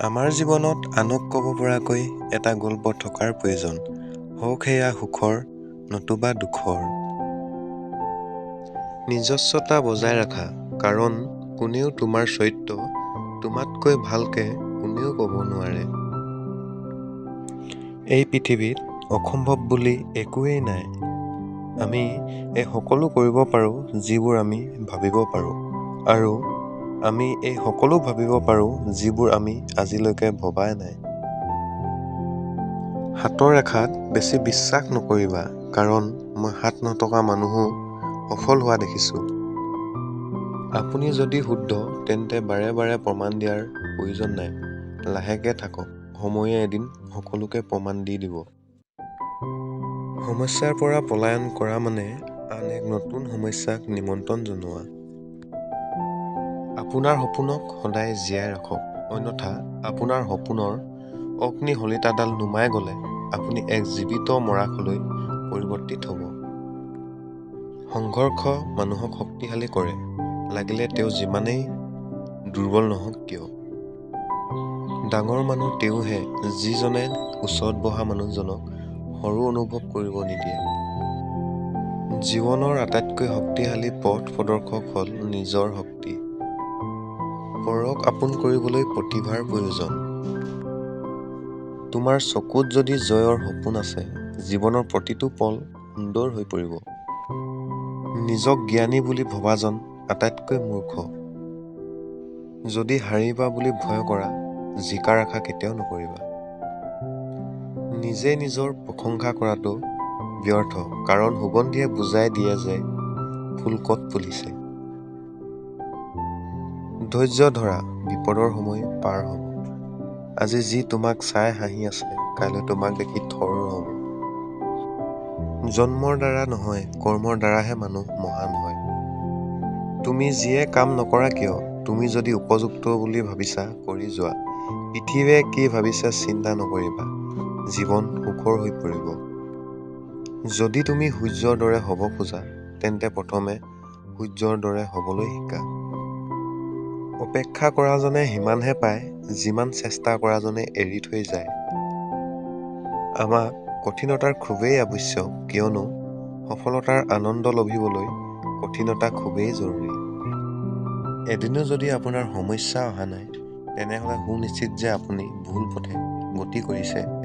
আমাৰ জীৱনত আনক ক'ব পৰাকৈ এটা গল্প থকাৰ প্ৰয়োজন, হওক সেয়া সুখৰ নতুবা দুখৰ। নিজস্বতা বজাই ৰাখা, কাৰণ কোনেও তোমাৰ চৰিত্ৰ তোমাতকৈ ভালকে কোনেও ক'ব নোৱাৰে। এই পৃথিৱীত অসম্ভৱ বুলি একোৱেই নাই। আমি এই সকলো কৰিব পাৰোঁ যিবোৰ আমি ভাবিব পাৰোঁ, আৰু আমি এই সকলো ভাবিব পাৰোঁ যিবোৰ আমি আজিলৈকে ভবাই নাই। হাতৰ ৰেখাত বেছি বিশ্বাস নকৰিবা, কাৰণ মই হাত নথকা মানুহো সফল হোৱা দেখিছোঁ। আপুনি যদি শুদ্ধ তেন্তে বাৰে বাৰে প্ৰমাণ দিয়াৰ প্ৰয়োজন নাই। লাহেকে থাকক, সময়ে এদিন সকলোকে প্ৰমাণ দি দিব। সমস্যাৰ পৰা পলায়ন কৰা মানে আন এক নতুন সমস্যাক নিমন্ত্ৰণ জনোৱা। আপোনাৰ সপোনক সদায় জীয়াই ৰাখক, অন্যথা আপোনাৰ সপোনৰ অগ্নিশলিতাডাল নুমাই গ'লে আপুনি এক জীৱিত মৰাশলৈ পৰিৱৰ্তিত হ'ব। সংঘৰ্ষ মানুহক শক্তিশালী কৰে, লাগিলে তেওঁ যিমানেই দুৰ্বল নহওক কিয়। ডাঙৰ মানুহ তেওঁহে যিজনে ওচৰত বহা মানুহজনক সৰু অনুভৱ কৰিব নিদিয়ে। জীৱনৰ আটাইতকৈ শক্তিশালী পথ প্ৰদৰ্শক হ'ল নিজৰ শক্তি। পৰক আপোন কৰিবলৈ প্ৰতিভাৰ প্ৰয়োজন। তোমাৰ চকুত যদি জয়ৰ সপোন আছে, জীৱনৰ প্ৰতিটো পল সুন্দৰ হৈ পৰিব। নিজক জ্ঞানী বুলি ভবাজন আটাইতকৈ মূৰ্খ। যদি হাৰিবা বুলি ভয় কৰা, জিকাৰ আশা কেতিয়াও নকৰিবা। নিজে নিজৰ প্ৰশংসা কৰাটো ব্যৰ্থ, কাৰণ সুগন্ধিয়ে বুজাই দিয়ে যে ফুল ক'ত ফুলিছে। ধৈৰ্য ধৰা, বিপদৰ সময় পাৰ হ'ব। আজি যি তোমাক চাই হাঁহি আছে, কাইলৈ তোমাক দেখি থৰ হ'ব। জন্মৰ দ্বাৰা নহয়, কৰ্মৰ দ্বাৰাহে মানুহ মহান হয়। তুমি যিয়ে কাম নকৰা কিয়, তুমি যদি উপযুক্ত বুলি ভাবিছা কৰি যোৱা। পৃথিৱীয়ে কি ভাবিছে চিন্তা নকৰিবা, জীৱন সুখৰ হৈ পৰিব। যদি তুমি সূৰ্যৰ দৰে হ'ব খোজা, তেন্তে প্ৰথমে সূৰ্যৰ দৰে হ'বলৈ শিকা। অপেক্ষা কৰাজনে সিমানহে পায়, যিমান চেষ্টা কৰাজনে এৰি থৈ যায়। আমাক কঠিনতাৰ খুবেই আৱশ্যক, কিয়নো সফলতাৰ আনন্দ লভিবলৈ কঠিনতা খুবেই জৰুৰী। এদিনো যদি আপোনাৰ সমস্যা অহা নাই, তেনেহ'লে সুনিশ্চিত যে আপুনি ভুল পথে গতি কৰিছে।